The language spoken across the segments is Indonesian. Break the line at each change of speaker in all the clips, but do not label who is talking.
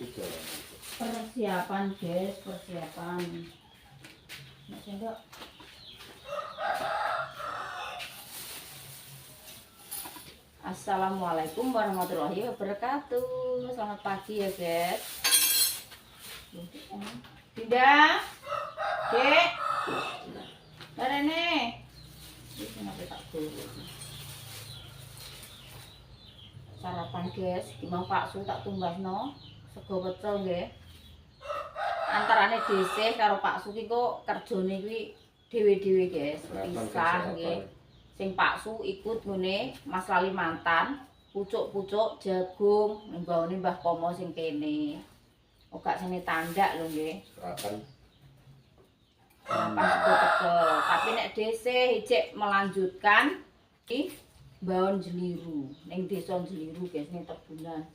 Persiapan guys, persiapan. Nek sendok. Assalamualaikum warahmatullahi wabarakatuh. Selamat pagi ya guys. Dinda, Dek, Rene. Sarapan guys, dimang paksu tak tumbasno sego pecel nggih. Antarane dhisik karo paksu ki kok kerjane kuwi dhewe-dhewe guys, pisah nggih. Sing paksu ikut ngene Mas Lalimantan, pucuk-pucuk jagung nggone Mbah Pomo sing kene. Ogak sene tandak lho nggih. Sarapan sego pecel. Tapi nek dhisik ijek melanjutkan iki Baon Jeliru, ning desa Jeliru guys, ning Tebunan.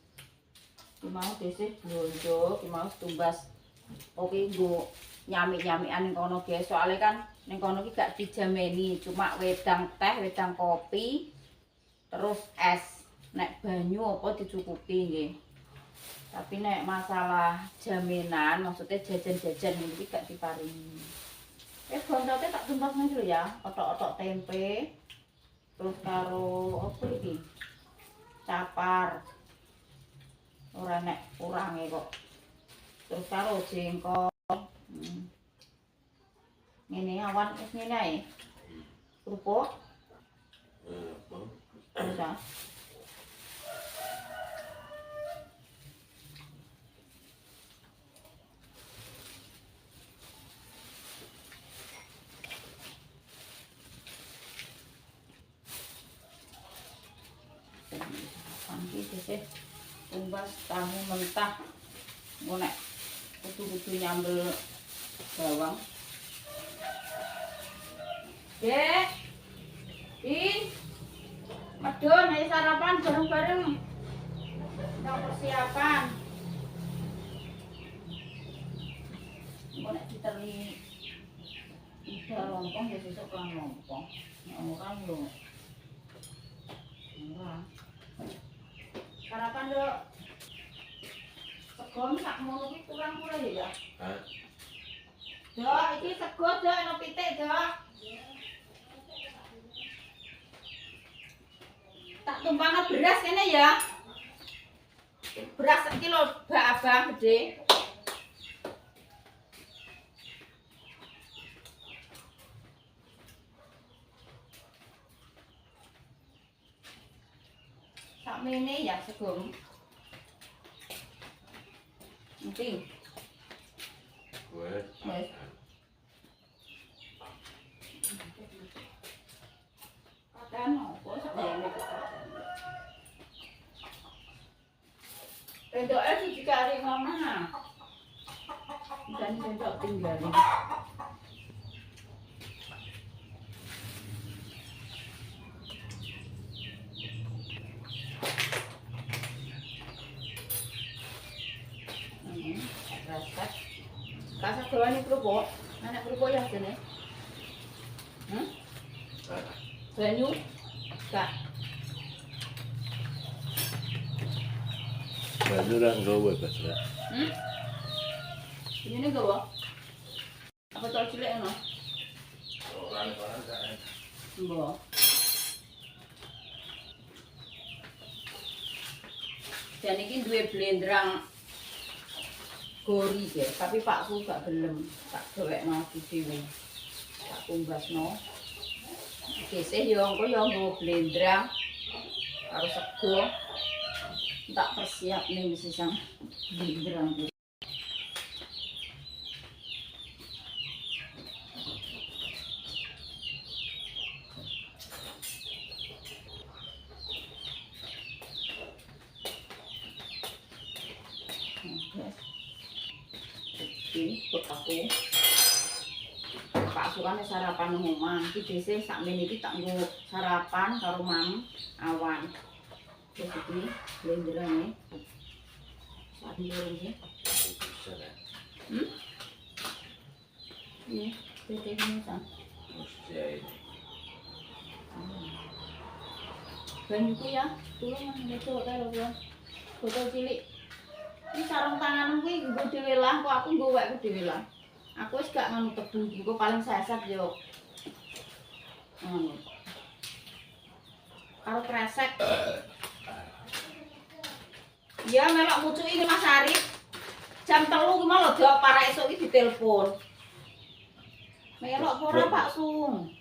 Ki mau dhisik blonjo, ki mau tumbas oke nggo nyamik-nyamikan ning kono guys. Soale kan ning kono ki gak dijameni, cuma wedang teh, wedang kopi, terus es. Nek banyu apa dicukupi nggih. Tapi nek masalah jaminan, maksudnya jajan-jajan iki gak diparingi. Bontote tak tumbas lho ya, otok-otok tempe. Terus karo apa iki? Capar. Ora nek kurange kok. Terus karo jengkol. Ngene awan wis ngene ae. Kerupuk. Bisa. Iki tumbas tahu mentah. Engko nek kudu-kudu nyambel bawang. Dek. Medun ayo sarapan bareng-bareng. Kita persiapan. Engko nek diterli ida lompong ya sesuk kan lompong. Nek ora yo ora. Sarapan dok. Sego sak mono ki kurang ya. Hah? Dok, iki sego dok ono pitik dok. Tak tumpangno beras kene ya. Beras sekilo bak abang gede. Sakmene ya sego. Nanti. Wes. Pakan opo sakmene kok. Bentoke dicari mama. Dan bentok tinggalin. Rasak. Kasak doane kerupuk. Anak kerupuk ya jene. Banyu. Kak.
Banyu ra nggawe Mas.
Ini gawa. Apa tol cilik ngono?
Ora kae.
Mbok. Dan iki duwe blendrang gori ya, tapi pakku gak gelem, tak dhewekno dhewe. Tak tumbasno. Gesih yo engko yo nggo blendrang karo sego. Tak persiap ning sisang blendrang. Aku pasukan sarapan omah iki dhisik sakmene iki tak nggo sarapan karo mam awan. Terus iki blenderane. Sak ndurung iki. Ini tetene ta. Banyu ku ya, tulung ngecok karo botol cilik. Iki sarung tangan kuwi nggo dhewe lah, kok aku nggo wekku dhewe lah. Aku wis gak ngono tebu, engko paling sesat yo. Karo kresek. Ya melok mucuki Mas Arif. Jam 3 ki mau lho diop para esuk iki ditelepon. Melok ora Pak Sung.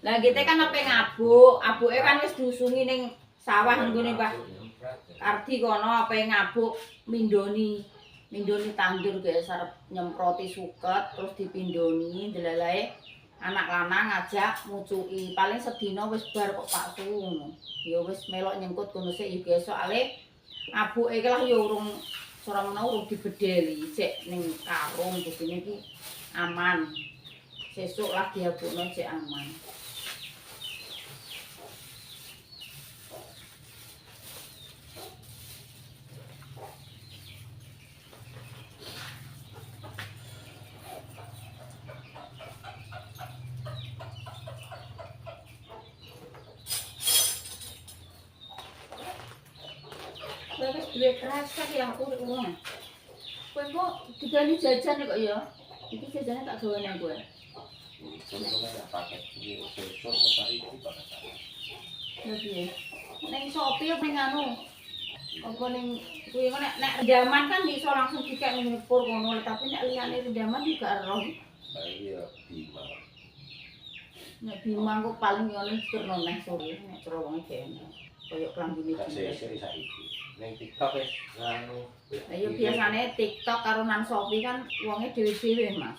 Lah kita kan ape ngabuk, abuke kan wis diusungi ning sawah nggone Mbah Kardi kono ape ngabuk mindoni tandur guys arep nyemproti suket terus dipindoni delalae anak lanang ngajak mucuki paling sedina wis bar kok Pak Sung. Ya wis melok nyengkut kono sik ya guys soalé abuke iki lah ya urung urung dibedeli cek ning karung begini iki aman. Sesuk lah diabukno cek aman. Wes duwe kresek ya aku urung. Kowe kok digali jajan kok ya? Iki jajane tak gawe nang kowe. Neng Shopee apa ning anu? Apa ning kuwi nek rendaman kan iso langsung dikek ning Pur ngono, tapi nek liyane rendaman juga ero.
Iya, Bima.
Nek Bima kok paling ngono turno neh sore nek terowonge kene. Kayak klambine
Sesuk saiki. Ning TikTok wis nganu.
Lah ya biasane TikTok karo nang Shopee kan wonge dhewe-dhewe, Mas.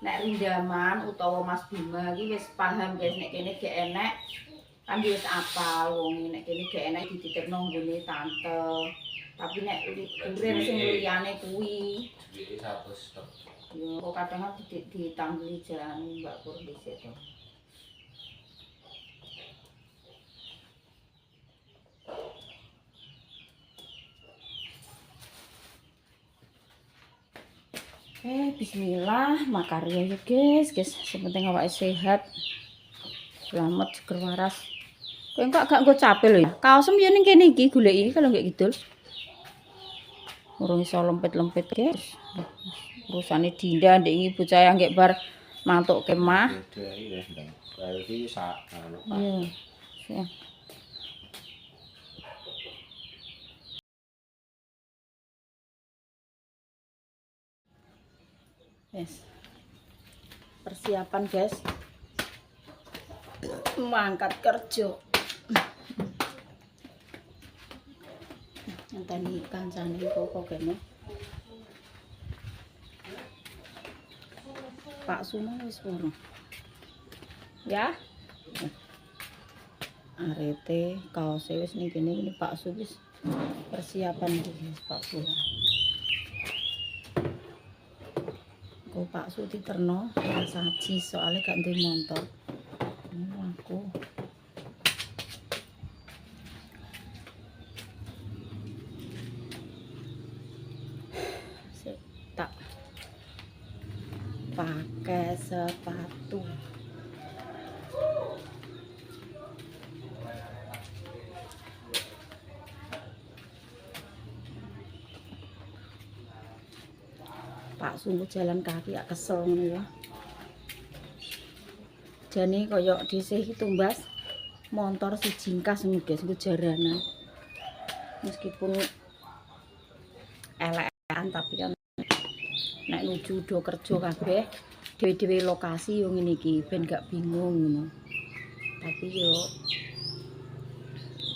Nek Rindaman utawa Mas Bima iki wis paham guys nek kene gak enek kan wis apal wong nek kene gak enek dititipno nggone tante. Tapi nek kurir sing liyane kuwi
Iki 100 tok.
yo kok kadang kan ditangguli jalan Mbak Pur dhisik to. Bismillah, makarya ya guys, sepenting awake sehat. Selamat seger waras. Kowe enggak gak nggo capek lho ya. Kaosem yo ning kene iki goleki kalau nggak kidul. Urung iso lempit-lempit guys. Urusane Dinda ndek iki bocah yang nggak bar mantuk kemah.
Beda iki wis ndang. Kayak iki sak anu.
Iya. Yes. Persiapan guys mangkat kerja ngenteni kancane kok kene Pak Suna wis urung ya arete kaose wis ning kene ini Pak Su wis persiapan iki guys Pak Suna kok Pak Su diterno saji soalnya gak duwe motor aku tak pakai sepatu Pak sungguh jalan kaki gak kesel ya jane koyok dhisik tumbas motor si jingkas ngono guys nggo jaranan meskipun elekan tapi kan nek nuju do kerja kabeh dhewe-dhewe lokasi yo ngene iki ben gak bingung ngono tapi yo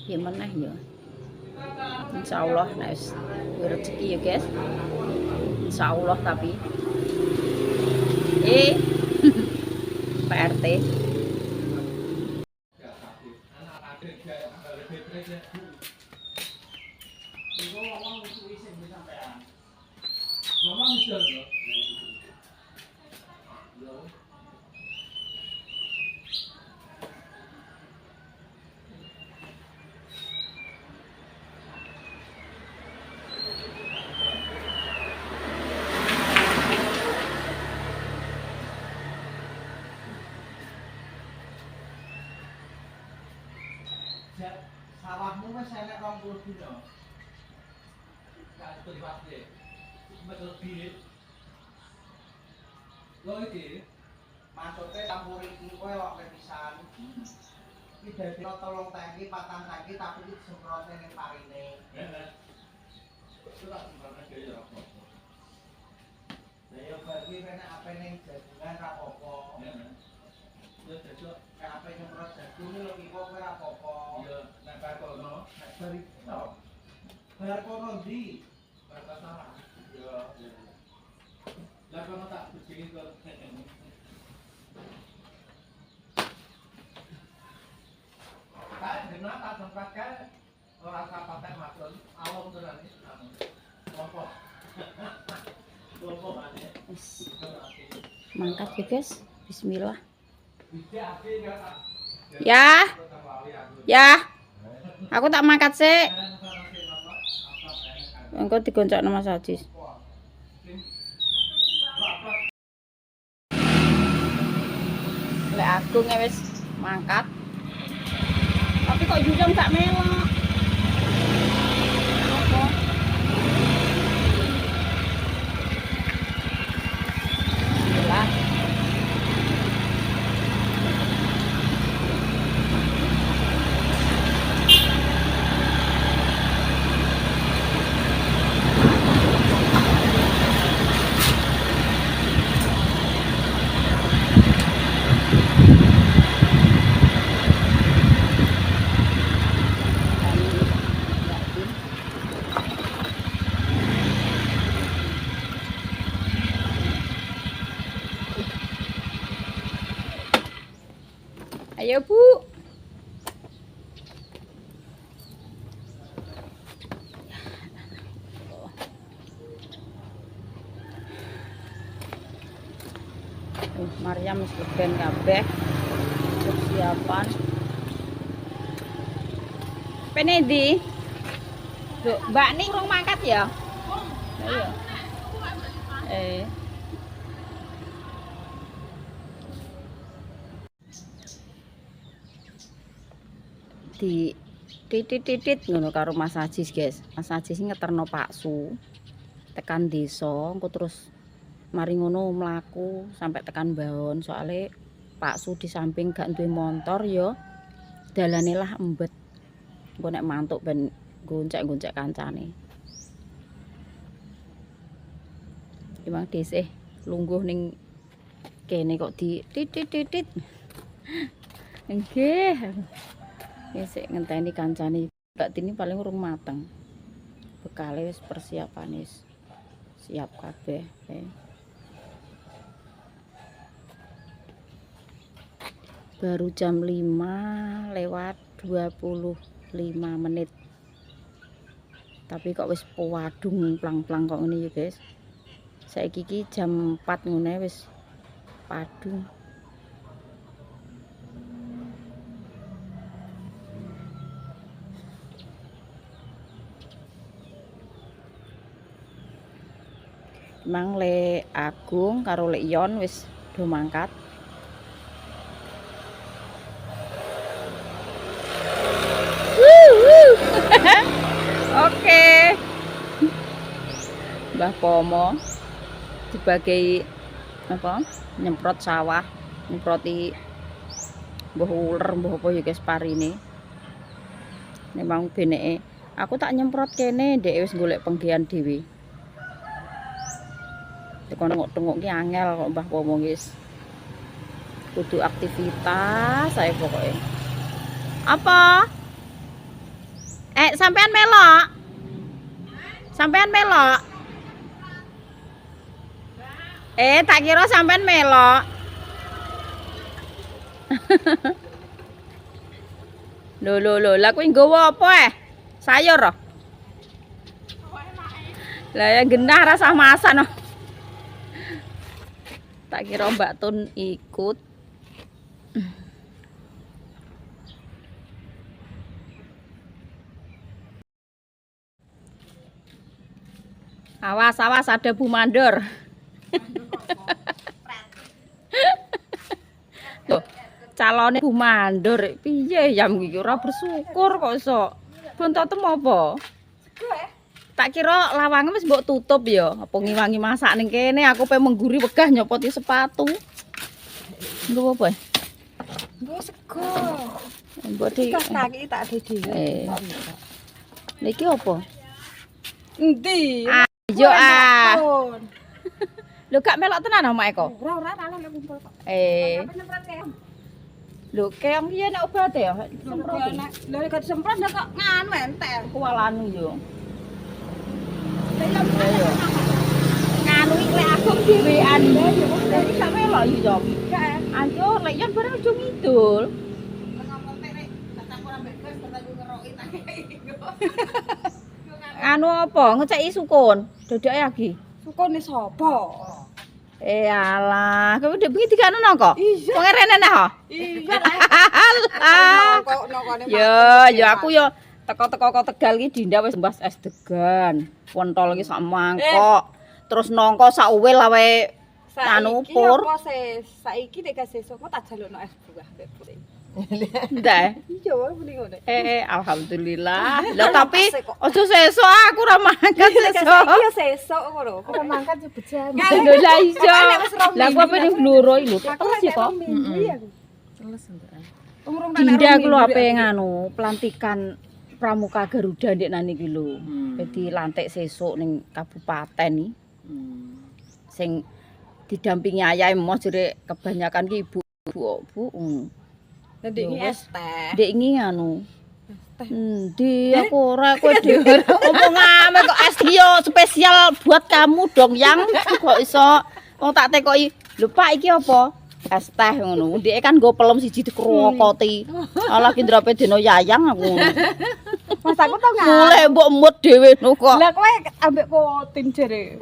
ya meneh yo insyaallah nek wis rezeki ya guys insyaallah tapi PRT
sawahmu wis enek 20 dina. Maksudnya campur iki kowe kok pisan. Iki dadi tolong tangki, patang tangki tapi iki semprote ning parine. Heeh. Sudah semprote dhewe ya. Lah ya bar iki nek ape ning jagungan ra apa-apa. Heeh. Ya dadok nek ape nyemprot jagung lho iki kok ora apa-apa. Iya, nek bar kono, nek bar iki kok. Bar kono ndi? Bar salah. Iya. Lah kono tak bujingi kok. Kae dina tak sempat kae ora kapaten matur awam tenan iki. Kelompok. Kelompok ane.
Mangkat ya guys, bismillah. Ya, ya, aku tak mangkat sih. Engkau digoncok nama Sajis. Lek Agung ya wis mangkat. Tapi kok jujur tak melok. Apa? Bismillah. Ayo Bu. Maryam wis leben kabeh. Persiapan. Pene ndi? Lho, Mbak ning urung mangkat ya? Lah iya. Di titit ngono karo Mas Ajis guys. Mas Ajis ngeterno Paksu tekan desa engko terus mari ngono mlaku sampai tekan Baon soalnya Paksu di samping gak duwe motor ya dalane lah embet engko nek mantuk ben goncek-goncek kancane. Emang desih lungguh ning kene kok di titit. Nggih. Sik ngenteni kancane Mbak Tini paling urung mateng. Bekale wis persiapan wis siap kabeh. Baru jam 5 lewat 25 menit. Tapi kok wis wadung plang-plang kok ngene ya, guys. Saiki iki jam 4 ngene wis padung. Mang le Agung karo le Ion wis do mangkat. Oke. Mbah Pomo sebagai apa? Nyemprot sawah, nyemproti mbuh uler mbuh apa ya guys parine. Memang beneke aku tak nyemprot kene ndek wis golek penggian dhewe. Tekan tengok-tengok ki angel kok Mbah Pomo guys. Kudu aktivitas saya pokoknya. Apa? Sampean melok? Sampean melok? Tak kira sampean melok. Lho, lah kuwi nggawa apa sayur oh? Lah ya genah rasa masak no. Tak kira Mbak Tun ikut. Awas ada Bu Mandor. Tuh, calone Bu Mandor piye jam iki ora bersyukur kok iso. Bontotem apa? Tak kira lawange wis mbok tutup ya. Apa ngiwangi masak ning kene aku pe mengguri wegah nyopoti sepatu. Nggo apa?
Nggo sego.
Mbok di
Kas taki tak ade dhewe.
Niki apa?
Endi?
Yo ah.
Pun.
Lho gak melok tenan omake kok.
Ora lek kumpul kok.
Nyemprot keong. Lho keong iki nek obat ya.
Semprot. Lha nek disemprot kok nganu entek.
Kualanu yo.
Ayo.
Nganu iki lek aku dhewean yo dadi gak melok yo yo. Ayo lek yen bareng aja ngidul. Anu apa ngeceki sukun? Dodake lagi.
Sukune sapa?
Alah, kowe ndek bengi dikano kok?
Iya.
Wong rene ha?
Iya.
Alah.
Kok nokone
Yo aku yo teko-teko kok Tegal iki Dinda wis mbas es degan. Kontol iki sak mangkok. Terus nongko sak uwil awe anu pur.
Saiki nek gak sesuk tak jalukno es buah mbek pur.
Ndak.
Iya wae mending ngono.
Alhamdulillah. Lah tapi aja sesuk aku ora mangkat sesuk.
Saiki yo sesuk ngono. Ora mangkat yo bejan.
Lho lah iso. Lah aku apa ning bluro iki lho terus ya kok.
Terus enggak.
Dinda aku lho ape nganu pelantikan Pramuka Garuda ndek nang iki lho. Dadi lantik sesuk ning kabupaten iki. Sing didampingi ayahe mos jere kebanyakan ki ibu ngono.
Ndek iki es teh.
Ndek iki anu. Endi aku ora kowe dhewe ngomong ame kok es yo spesial buat kamu dong yang kok iso wong tak tekoki lho Pak iki apa? Es teh ngono. Ndeke kan nggo pelem siji dikrokoti. Alah ki ndrape deno yayang aku ngono.
Mas aku tau enggak?
Mulai mbok mut dhewe no kok.
Lah kowe ambek kotin jere.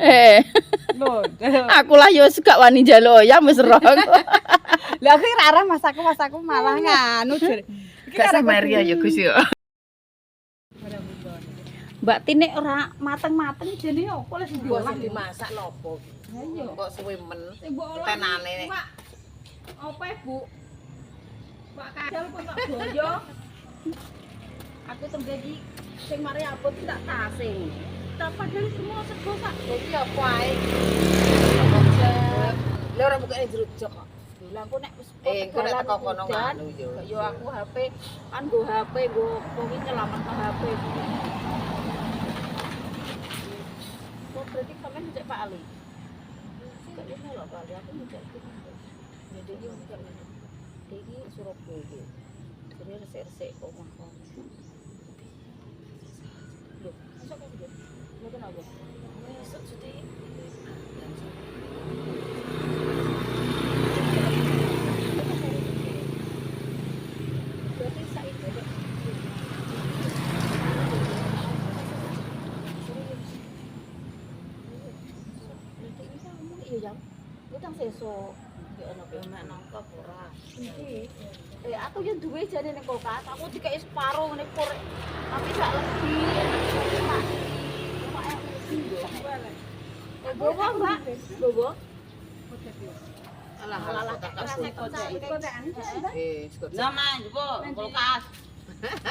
Lho.
Aku lah yo gak wani njaluk ya wis ro.
Lah aku ora arah mas aku malah nganu jere.
Gak Samaria ya Gus yo. Mbak Tinik ora mateng-mateng jene opo les diolah
dimasak nopo?
Ayo
Kok suwe men.
tenane. Pak. Apa Bu? Pak Kadal kok tak boyo. Aku tembeki sing mari abot tak tasing. Tak padahal semua sego sak dadi apa ae.
Lah ora bukane jeruk jok kok.
Lah aku nek wis
engko nek teko kono nganu yo.
Yo aku HP kan nggo HP nggo kuwi nyelamet HP. Kok berarti sampean cek Pak Ali. Gak bisa lho Pak Ali aku cek. Jadi iki bukan iki Surabaya. Jadi resik-resik kok omah kok. Lho, masuk kok iki. Mboten apa. Besok cuti. Berarti saiki dek. Nanti ini kan ngomong iya jam. Utang sesuk. Ya ana pemak nangkep ora. Iki. Aku yo duwe jane ning kulkas. Aku dikeki separo ngene pur. Tapi sak lebih. Bobo, Mbak. Bobo.
Alah
tak kocekan.
Nama ibu kulkas.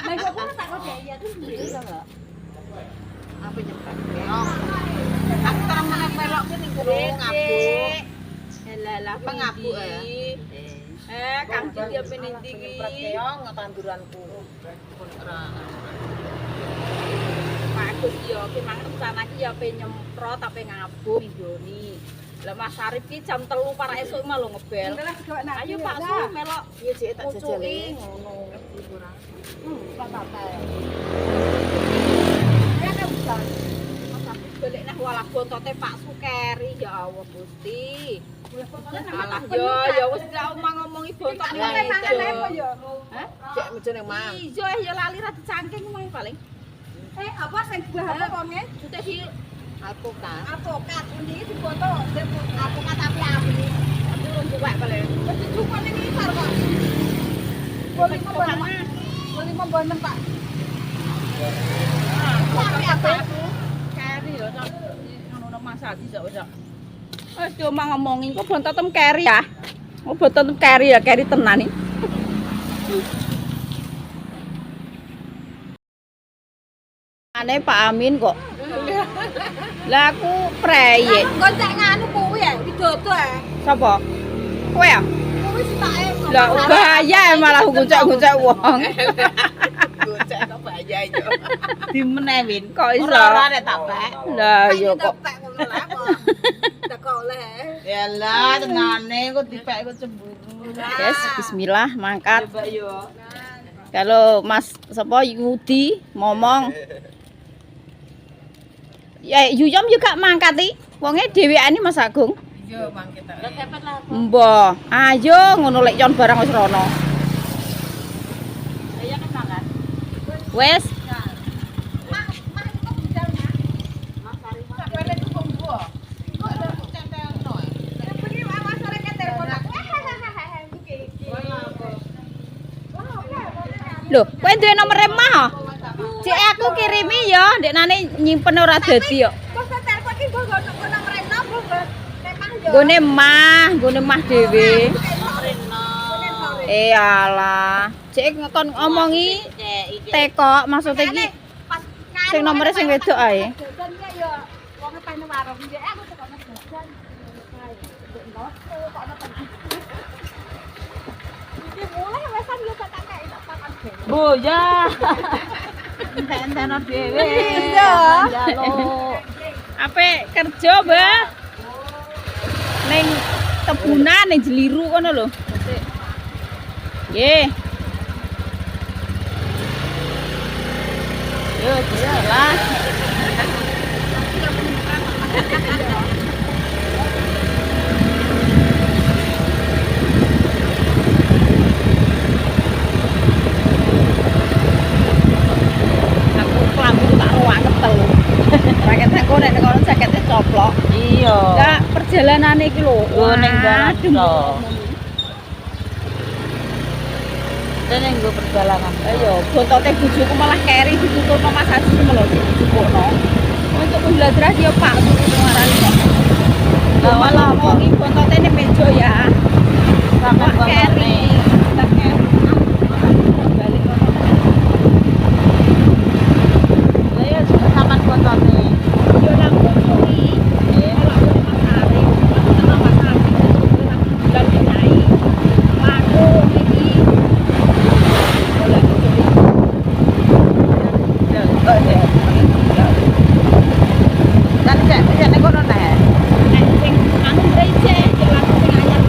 Nek kok tak kocek ya terus ndek enggak?
Apa nyemprot keong. Aku terang meneh melok ki ning guru ngabuk.
Lah
Pengabuk
Kang Jin ya penindi iki.
Nyemprot keong tanduranku. Pun ora.
Bagus yo ki mangan rencana ki ya pe nyemprot ape ngabuk nggoni. Lah Mas Arif ki jam 3 para esuk mah lo ngebel. Ayo Pak Su melok.
Iya Cik tak jajali.
Ngono.
Kurang.
Patate. Ya kan bisa. Mas Arif balik neh walah bontote Pak Su keri ya Allah Gusti. Alah yo ya wis gak omong ngomongi bontot iki. Hah?
Cek meja ning mang.
Ijo ya lali ra dicangking mah paling.
Apa sing buah apa konge?
Jute di
Alpukat.
alpukat ini difoto alpukat api-api. Tapi urung buwek paling. Wis dicukur ning ngisor kok. Boleh membonen Pak. Api-api. Keri yo sak ngono masak iki sak wis. Wis diomong ngomongi kok bontotem keri ya. Oh bontotem keri ya, keri tenan iki. Ane Pak Amin kok. Lah aku preyek.
Gonceng nganu kuwi ya, widodo ya.
Sapa? Kowe ya?
Kuwi sitake.
Lah bahaya malah guncak-guncak wong.
Gonceng kok bahaya yo.
Dimenewin kok iso.
Ora nek tak pek.
Lah yo kok.
Tak ngono lah kok. Tak kok oleh. Yalah tenane kok dipek kok cemburu.
Guys, bismillah mangkat.
Coba yo.
Kalau Mas sapa Yudi ngomong ya Yuyom juga mangkat iki. Wonge dhewekane Mas Agung.
Yo mangke tak. Lah tepet lah.
Mbah, ayo ngono lek yon barang wis rono.
Saya kan makan.
Wes, lho, kowe duwe nomor remah. Cek aku kirimi ya, ndekne nyimpen ora dadi yo. Gone mah dhewe. Alah, cek kon ngomongi teko maksudnya iki sing nomere sing wedok ae. Bu ya. Enten-enten dhewe. Njaluk. Ape kerja, Mbah? Ning tebunan ning Jeliru kono lho. Nggih. Yo, bismillah. Aku kelambu tak ruang ketel. Raket aku nek kono jakete coplok.
Iya.
Lah perjalanane iki lho.
Ning dalan
Aduh.
to. Dene nggo perjalanan.
Ayo, bontote bojoku malah keri dituturno Mas Haji lho dijupukno. Untuk belajar dia Pak turu ngarani kok. Lah malah wong iki bontote ning meja ya.
Sampe
Keri. Tak keri. Balik kono.
Lah ya sampean fotote.
Yo nang kono iki. Malah Mas Ari, tenang Mas Ari. Bulan nyai. Laku iki.
Kan cek nek kono nek.
Nek sing anu mrece, jalan sing anyar.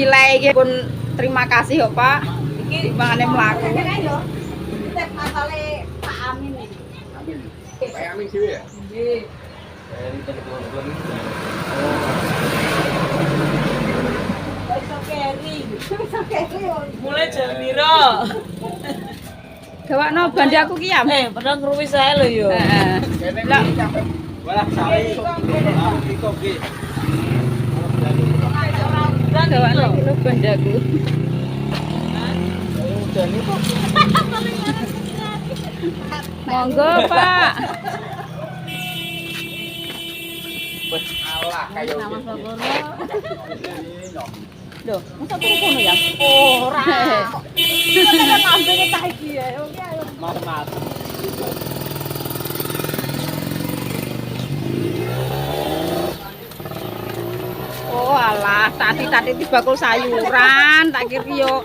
gila iki pun terima kasih kok Pak. Iki timbangane mlaku.
Setiap masale Pak Amin iki.
Kayak Amin dhewe ya?
Nggih.
Ini telepon.
Iso keri. Iso keri.
Mulai jam piro?
Gawakno bandi aku ki ya.
Padahal ngruwi saya lho yo.
Heeh. Lah
Walah sale iso. Iku nggih.
gawakno iki lho bandi aku. Monggo Pak.
Wes alah kaya
Loh, masa aku ngono ya?
Ora. Kita lambene tak iki ya.
mat-mat.
Oh alah, tadi di bakul sayuran, tak kira yo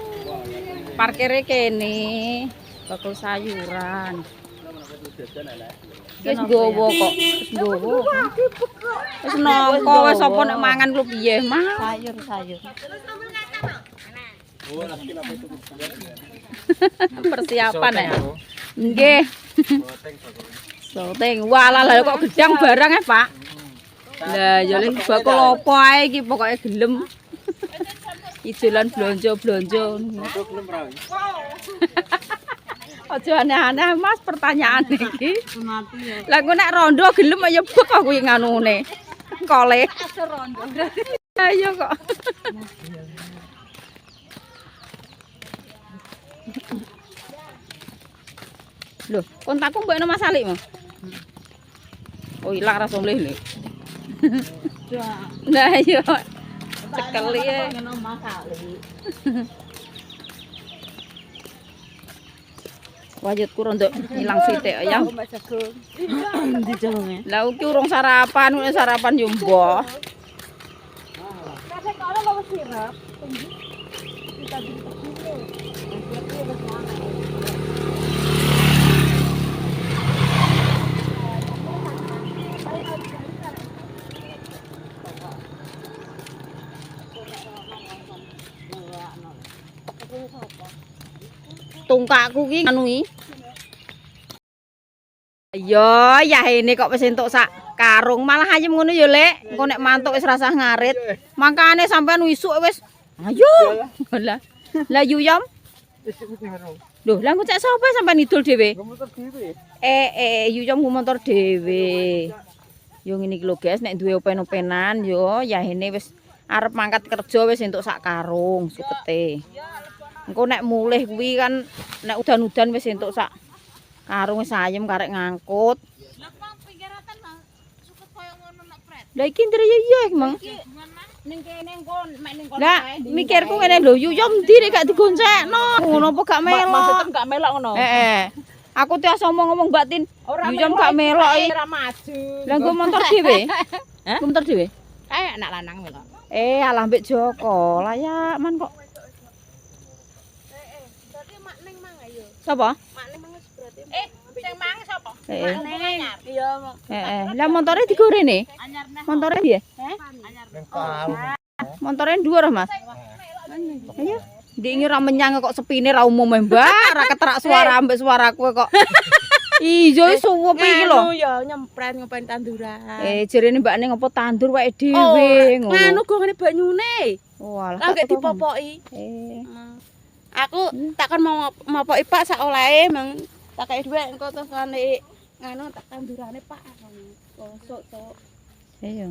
parkirnya kene. Bakul sayuran. Wis nggowo kok, wis nggowo. Wis nongko wis apa nek mangan ku piye, Mas?
Sayur.
Persiapan ya. Nggih. Soteng. Walah lha kok gedang barang ya, Pak. Lah ya le bakul apa ae iki pokoke gelem. Ijolan blonjo-blonjo. Aja aneh-aneh Mas pertanyaan iki. Lah engko nek rondo gelem ya bek aku iki nganune. Kole.
Rondo.
Ayo kok. Loh, kontakku mbok Mas Alik mau. Oh, ilang rasa mleh lho. Nah, iya. Cekeli ya.
Ngono Mas Ali.
Wajutku rontok ilang sithik ya.
Mbak Jagung.
Di jongnya.
Lah iki urung sarapan, nek sarapan yo mbah.
Kasih kalau bawa sirap. Kita beli ke sini. Nanti wis mana.
Tungkakku ki anu iki. Yo, ya ini kok wis entuk sak karung, malah ayem ngono ya, Lek. Engko nek mantuk wis rasah ngarit. Mangkane sampean isuk wis. Ayo. Lah. Lah Yuyom. Loh, lah engko cek sapa sampean idul dhewe?
Motor dhewe.
Yuyom ku motor dhewe. Yo ngene iki lho, guys, nek duwe open-openan yo ya ini wis arep mangkat kerja wis entuk sak karung sukete. Engko nek mulih kuwi kan nek udan-udan wis entuk sak karung wis ayem karek ngangkut.
Lah Pak pinggiratan Mas. Suket koyo ngono nek pret.
Lah iki ndre ya Mang.
Ning kene engko mek ning kono
Lah mikirku ngene lho, Yuyom ndi nek gak digoncekno. Ngono apa gak melok?
Maksudnya gak melok ngono.
Heeh. Aku tias ngomong Mbak Tin. Yuyom gak melok iki.
ora maju.
Lah nggo motor dhewe. Hah? Motor dhewe.
Kayak anak lanang melok.
Alah mbek Joko. Layak man kok.
Berarti mak ning mang ayo.
Sapa?
Mak ning mang berarti. Sing mang sapa?
Heeh.
Anyar. Iya, Mak.
Heeh. Lah montore digorene?
Anyar neh.
Montore piye?
Anyar.
Montore dhuwur, Mas. Ayo. Ndek ra menyang kok sepine ra umum Mbak, ra keterak suara ambek suaraku kok. Iya suwep iki lho.
Ya nyempret ngopen tanduran.
Jerene Mbak Ning ngopo tandur wae dhewe ngono.
Nganu gongane banyune.
Walah.
Lah gak dipopoki. Aku takkan mau mopoki Pak sak olehe mang tak kei dhuwit engko terus kane nganu tak tandurane Pak. Kosok tok.
Iya.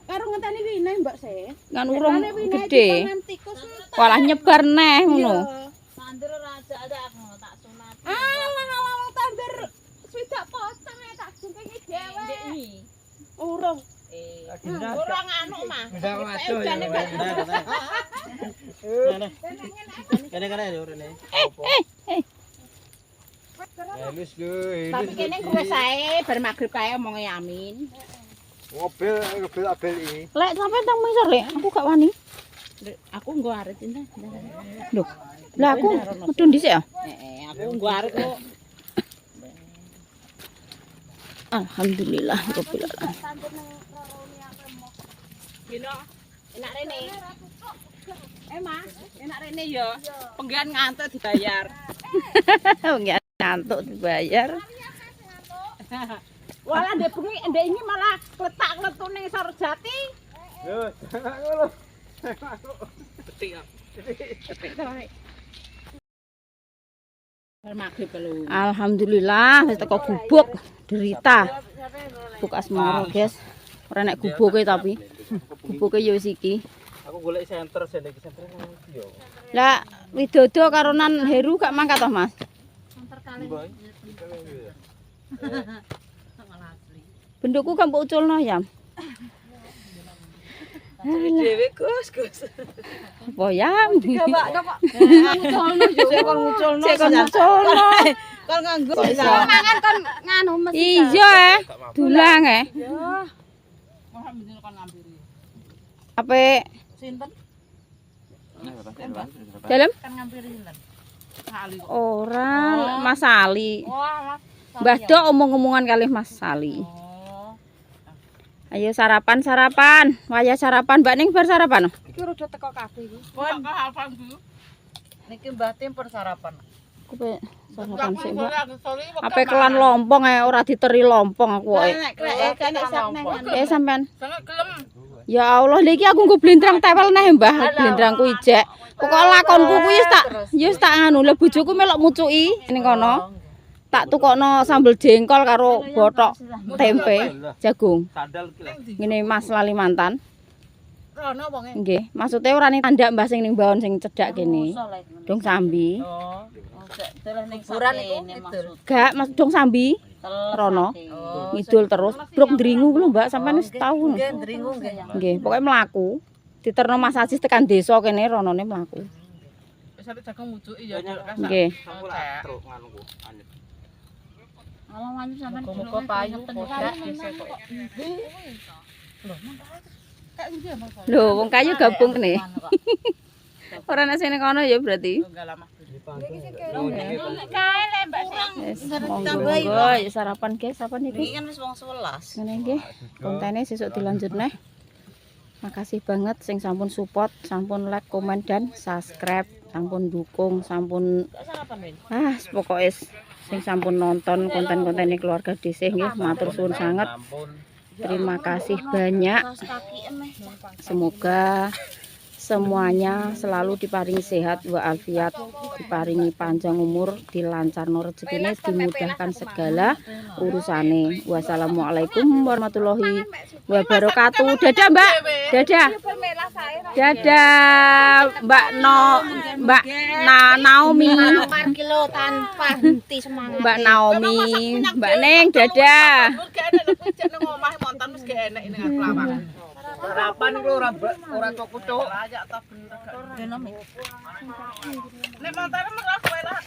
Karo ngenteni wineh Mbak Se.
Kan urung gede. Walah nyebar neh ngono.
Tandur raja ada aku tak sunat.
Alah tandur swidak potong tak jumpengi dhewe. Urung.
Urang anu mah.
Ndak waduh ya. Kene-kene yo rene. Halus lho,
Tapi kene wis ae bar magrib kae omonge Amin.
mobil abel iki.
Lek sampe tang misor Lek, aku gak wani.
Aku nggo arit ini.
Loh. Lah aku medun dhisik ya.
Aku nggo arit kok.
Alhamdulillah rabbil alamin.
Gino. Enak rene. Mas, enak rene ya. Penggian ngantuk dibayar.
Enggak ngantuk dibayar.
Walah ndek bengi ndek ini malah kletak-kletuk ning Sarjati.
Yo, ngono.
Maghrib kalau.
Alhamdulillah wis teko gubuk derita. Gubuk asmara, guys. Ora nek gubuke tapi gubuke ya wis iki.
Aku golek senter, sing iki senter yo.
Lah Widodo karonan Heru gak mangkat toh, Mas? Benduku kan mbok uculno ya.
Dewe Gus.
Apa ya?
Mbak kok nguculno yo. Sik kon nguculno.
Sik kon uculno.
Kon nganggo.
Mangan kon nganu mesti. Iya, dulang
Alhamdulillah kon ngambil.
Ape
Sinten?
dalem?
Kan ngambil sinten? Kali kok.
Ora, Mas Ali.
Wah,
Mbah Do omong-omongan kali Mas Ali.
oh.
Ayo sarapan. Waya sarapan, Mbak Ning bar sarapan.
Iki rada teko kabeh iki. Kon hafal Bu. Niki Mbah Tim persarapan.
Aku pe sarapan sik, Mbak. Ape kelan lompong ae ora diteri lompong aku wae. Sampean.
Sangat gelem.
Ya Allah, lha iki aku nggo blendrang tewel neh, Mbah. Blendrangku ijek. Pokoke lakonku kuwi wis tak anu, lha bojoku melok mucuki ning kono. Tak tukokno sambel jengkol karo botok tempe jagung.
Sandal ki lah.
Ngene Mas Lalimantan.
Rono wonge.
Nggih, maksude ora ning tandak Mbah sing ning Baon sing cedhak kene. Dong sambi.
Oh. Dolan ning kuburan iku ngidul.
Gak, Mas dong sambi. Rono. Ngidul terus. Bruk ndringu lho, Mbak, sampean wis tau ngono.
Nggih ndringu nggih.
Nggih, pokoke mlaku. Diterno Mas Asis tekan desa kene ronone mlaku.
Wis sampe jagung mujuki ya.
Nggih.
Aku lah truk nganuku. Anyep.
Muga-muga payu kodak desa kok.
Lho, wong kayu gabung kene. Ora nek sene kono ya berarti.
Enggak lama.
Wis, monggo ya sarapan guys, sarapan iki.
Iki kan wis wong 11.
Ngene nggih, kontene sesuk dilanjut neh. Makasih banget sing sampun support, sampun like, komen dan subscribe, sampun dukung, sampun pokoke sing sampun nonton konten-kontene keluarga Desih nggih, matur suwun sanget. Terima kasih banyak. Semoga semuanya selalu diparingi sehat walafiat, diparingi panjang umur, dilancarno rezekine, dimudahkan segala urusane. Wassalamualaikum warahmatullahi wabarakatuh. Dadah, Mbak. Dadah. Dadah, Mbak Naomi.
Kilo tanpa henti semangat.
Mbak Naomi, Mbak Neng, dadah.
Sarapan ku ora cukup.
Nek montane merah kowe lah.